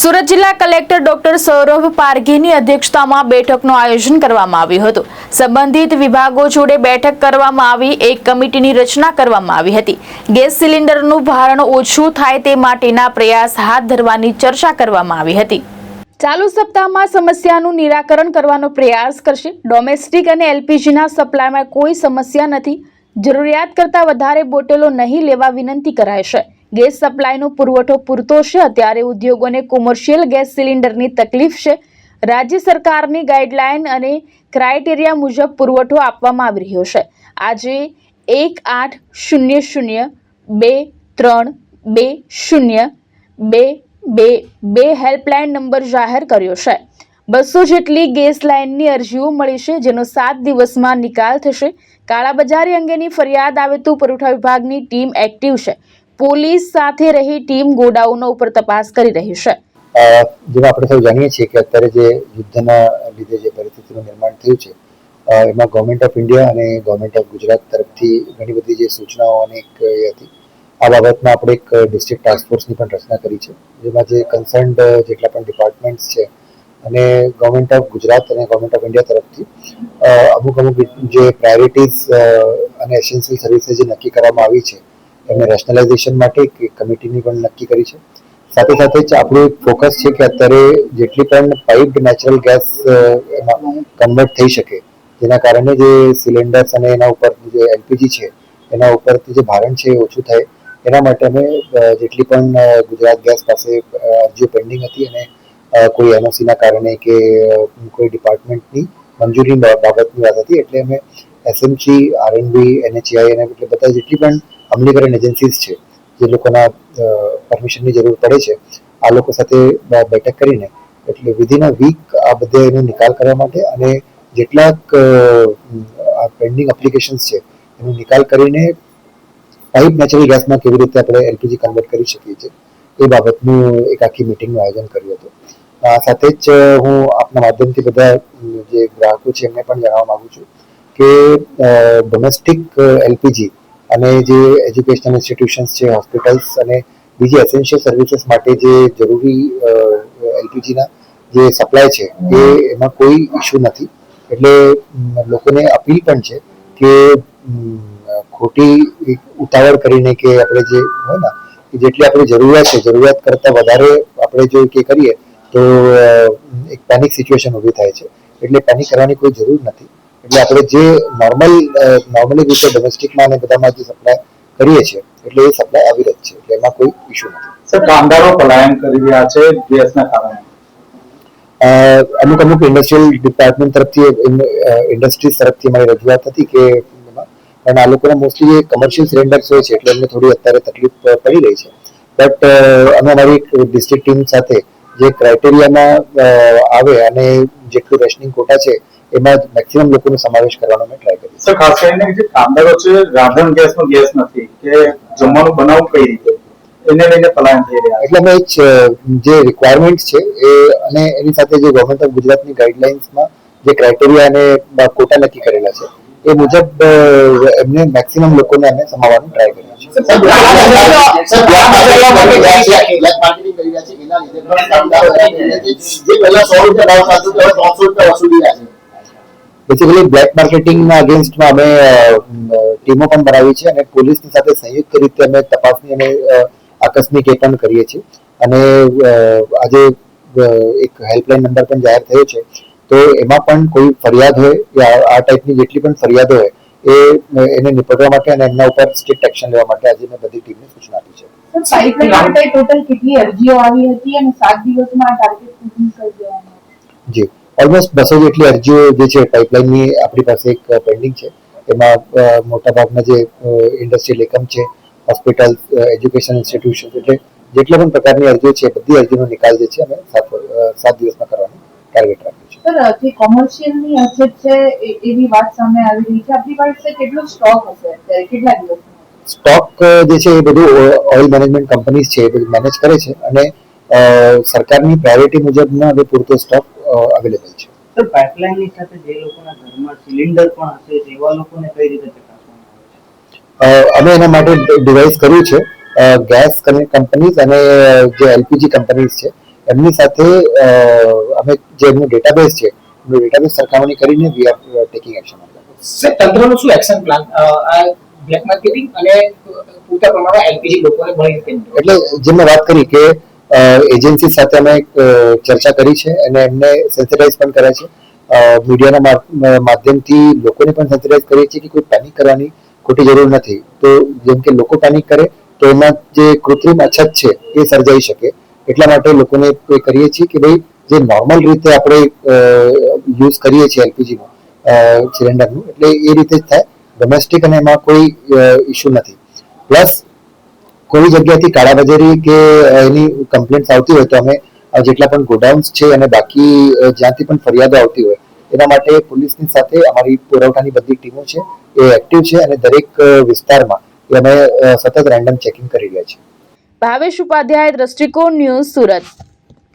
સુરત જિલ્લા collector doctor Saurabh પારઘીની અધ્યક્ષતામાં બેઠકનું આયોજન કરવામાં આવ્યું હતું। સંબંધિત વિભાગો જોડે બેઠક કરવામાં આવી એક કમિટીની રચના કરવામાં આવી હતી। ગેસ સિલિન્ડરનું ભારણ ઓછું થાય તે માટેના પ્રયાસ હાથ ધરવાની ચર્ચા કરવામાં આવી હતી। ચાલુ સપ્તાહમાં સમસ્યાનું નિરાકરણ કરવાનો પ્રયાસ કરશે। ડોમેસ્ટિક અને એલપીજીના સપ્લાયમાં કોઈ સમસ્યા નથી। જરૂરિયાત કરતાં વધારે બોટલો નહીં લેવા વિનંતી કરાઈ છે। ગેસ સપ્લાયનો પુરવઠો પૂરતો છે। અત્યારે ઉદ્યોગોને કોમર્શિયલ ગેસ સિલિન્ડરની તકલીફ છે। રાજ્ય સરકારની ગાઈડલાઈન અને ક્રાઇટેરિયા મુજબ પુરવઠો આપવામાં આવી રહ્યો છે। આજે 1800232022 હેલ્પલાઇન નંબર જાહેર કર્યો છે। 200 જેટલી ગેસ લાઇનની અરજીઓ મળી છે, જેનો 7 દિવસમાં નિકાલ થશે। કાળાબજારી અંગેની ફરિયાદ આવે તો પુરવઠા વિભાગની ટીમ એક્ટિવ છે। પોલીસ સાથે રહી ટીમ ગોડાઉનો ઉપર તપાસ કરી રહી છે। જેમાં આપણે સૌ જાણીએ છીએ કે અત્યારે જે યુદ્ધના લીધે જે પરિસ્થિતિનું નિર્માણ થયું છે, એમાં ગવર્મેન્ટ ઓફ ઇન્ડિયા અને ગવર્મેન્ટ ઓફ ગુજરાત તરફથી ઘણી બધી જે સૂચનાઓ અને એક હતી, આ બાબતમાં આપણે એક ડિસ્ટ્રિક્ટ ટાસ્ક ફોર્સની પણ રચના કરી છે, જેમાં જે કન્સર્ન્ડ જેટલા પણ ડિપાર્ટમેન્ટ્સ છે અને ગવર્મેન્ટ ઓફ ગુજરાત અને ગવર્મેન્ટ ઓફ ઇન્ડિયા તરફથી અમુક જે પ્રાયોરિટીઝ અને એસેન્શિયલ સર્વિસીસ જે નક્કી કરવામાં આવી છે એમને રેશનલાઇઝેશન માટે એક કમિટીની પણ નક્કી કરી છે। સાથે સાથે જ આપણું એક ફોકસ છે કે અત્યારે જેટલી પણ પાઇપ્ડ નેચરલ ગેસ એમાં કન્વર્ટ થઈ શકે, જેના કારણે જે સિલિન્ડર્સ અને એના ઉપર જે એલપીજી છે એના ઉપરથી જે ભારણ છે એ ઓછું થાય, એના માટે અમે જેટલી પણ ગુજરાત ગેસ પાસે અરજીઓ પેન્ડિંગ હતી અને કોઈ એનઓસીના કારણે કે કોઈ ડિપાર્ટમેન્ટની મંજૂરી બાબતની વાત હતી, એટલે અમે એસએમસી, આરએનબી, એનએચઆઈ અને એટલે બધા જેટલી પણ અમલીકરણ એજન્સીસ છે જે લોકોના પરમિશનની જરૂર પડે છે, આ લોકો સાથે બેઠક કરીને એટલે વિધિન અ વીક આ બધે એનો નિકાલ કરવા માટે અને જેટલાક પેન્ડિંગ એપ્લિકેશન્સ છે એનો નિકાલ કરીને પાઇપ નેચરલ ગેસમાં કેવી રીતે આપણે એલપીજી કન્વર્ટ કરી શકીએ છીએ એ બાબતનું એક આખી મિટિંગનું આયોજન કર્યું હતું। સાથે જ હું આપના માધ્યમથી બધા જે ગ્રાહકો છે એમને પણ જણાવવા માગું છું કે ડોમેસ્ટિક એલપીજી અને જે એજ્યુકેશનલ ઇન્સ્ટિટ્યુશન્સ છે, હોસ્પિટલ્સ અને બીજી એસેન્શિયલ સર્વિસીસ માટે જે જરૂરી એલપીજીના જે સપ્લાય છે એમાં કોઈ ઇશ્યુ નથી। એટલે લોકોને અપીલ પણ છે કે ખોટી ઉતાવળ કરીને કે આપણે જે હોય ને કે જેટલી આપણી જરૂરિયાત છે, જરૂરિયાત કરતાં વધારે આપણે જો કે કરીએ તો એક પેનિક સિચ્યુએશન ઊભી થાય છે, એટલે પેનિક કરવાની કોઈ જરૂર નથી। એટલે આપણે જે નોર્મલી રીતે ડોમેસ્ટિકમાં અને બધામાં જે સપ્લાય કરીએ છીએ એટલે એ સપ્લાય આવી રહી છે, એટલે એમાં કોઈ ઇશ્યુ નથી। સર, કામદારો પલાયન કરી રહ્યા છે ગેસના કારણે? અમુક ઇન્ડસ્ટ્રીયલ ડિપાર્ટમેન્ટ તરફથી ઇન્ડસ્ટ્રીઝ તરફથી અમારી રજૂઆત હતી કે પણ આ લોકોના મોસ્ટલી જે કમર્શિયલ સિલિન્ડર્સ હોય છે એટલે એમને થોડી અત્યારે તકલીફ પડી રહી છે, બટ અમે અમારી ડિસ્ટ્રિક્ટ ટીમ સાથે જે ક્રાઇટેરિયામાં આવે અને જેટલું રેશનિંગ કોટા છે એમાં મેક્સિમમ લોકોનો સમાવેશ કરવાનો અમે ટ્રાય કરીએ। સર, ખાસ કરીને જે કામદારો છે રાંધણ ગેસનો ગેસ નથી કે જમવાનું બનાવવું કઈ રીતે, એને લઈને પલાયન થઈ રહ્યા એટલે અમે જે રિક્વાયરમેન્ટ છે એ અને એની સાથે જે ગવર્મેન્ટ ઓફ ગુજરાતની ગાઈડલાઇન્સમાં જે ક્રાઇટેરિયા અને કોટા નક્કી કરેલા છે એ મુજબ એમને મેક્સિમમ લોકોને અમે સમાવવાનું ટ્રાય કરીએ છીએ। બેસિકલી બ્લેક માર્કેટિંગના અગેન્સ્ટમાં અમે ટીમો પણ બનાવી છે અને પોલીસની સાથે સંયુક્ત રીતે અમે તપાસની અને આકસ્મિક એ પણ કરીએ છીએ અને આજે એક હેલ્પલાઇન નંબર પણ જાહેર થયો છે, તો એમાં પણ કોઈ ફરિયાદ હોય યા આ ટાઈપની જેટલી પણ ફરિયાદો હોય એને નિપટવા માટે અને એમના ઉપર સ્ટ્રિક્ટ એક્શન લેવા માટે આજે મેં બધી ટીમને સૂચના આપી છે। પાઇપલાઇન માટે ટોટલ કેટલી અરજીઓ આવી હતી અને 7 દિવસમાં ટાર્ગેટ પૂર્ણ કરી દેવાનું? જી, ઓલમોસ્ટ 200 જેટલી અરજીઓ જે છે પાઇપલાઇનની આપણી પાસે એક પેન્ડિંગ છે, એમાં મોટાભાગના જે ઇન્ડસ્ટ્રીયલ એકમ છે, હોસ્પિટલ, એજ્યુકેશન ઇન્સ્ટિટ્યુશન, એટલે જેટલા પણ પ્રકારની અરજીઓ છે બધી અરજીનો નિકાલ જે છે અમે 7 દિવસમાં કરવાનું ટાર્ગેટ રાખ્યું છે। સર, જે કોમર્શિયલની અછત છે એવી વાત સામે આવી રહી છે, આપણી પાસે કેટલો સ્ટોક હશે અત્યારે, કેટલા દિવસનો સ્ટોક જે છે એ બધું ઓઇલ મેનેજમેન્ટ કંપનીઝ છે એ બધું મેનેજ કરે છે અને સરકારની પ્રાયોરિટી મુજબના હવે પૂરતો સ્ટોક અવેલેબલ છે। સર, પાઇપલાઇનની સાથે જે લોકોના ઘરમાં સિલિન્ડર પણ હશે તેવા લોકોને કઈ રીતે ચકાસવામાં આવે છે? અમે એના માટે ડિવાઇસ કર્યું છે, ગેસ કંપનીઝ અને જે એલપીજી કંપનીઝ છે એમની સાથે અમે જે એમનું ડેટાબેઝ છે એમનું ડેટાબેઝ સરખામણી કરીને we are taking action. Sir તંત્રનો શું એક્શન પ્લાન આ બ્લેક માર્કેટિંગ અને પૂરતા પ્રમાણમાં એલપીજી લોકોને મળી શકે? એટલે જે મેં વાત કરી કે એજન્સી સાથે અમે ચર્ચા કરી છે અને એમને સેન્સિટાઇઝ પણ કર્યા છે. મીડિયાના માધ્યમથી લોકોને પણ સેન્સિટાઇઝ કરીએ છીએ કે કોઈ પેનિક કરવાની ખોટી જરૂર નથી. તો જેમ કે લોકો પેનિક કરે તો એમાં જે કૃત્રિમ અછત છે એ સર્જાઈ શકે, એટલા માટે લોકોને કરીએ છીએ કે ભાઈ જે નોર્મલ રીતે આપણે યુઝ કરીએ છીએ એલપીજીનું સિલિન્ડરનું, એટલે એ રીતે જ થાય ડોમેસ્ટિક, અને એમાં કોઈ ઇસ્યુ નથી. પ્લસ કોઈ જગ્યાથી કાળાબજારી કે એની કમ્પ્લેન્ટ્સ આવતી હોય તો અમે જેટલા પણ ગોડાઉન્સ છે અને બાકી જ્યાંથી પણ ફરિયાદો આવતી હોય એના માટે પોલીસની સાથે અમારી પુરવઠાની બધી ટીમો છે એ એક્ટિવ છે અને દરેક વિસ્તારમાં એ અમે સતત રેન્ડમ ચેકિંગ કરી રહ્યા છીએ. ભાવેશ ઉપાધ્યાય, દ્રષ્ટિકોણ ન્યૂઝ, સુરત.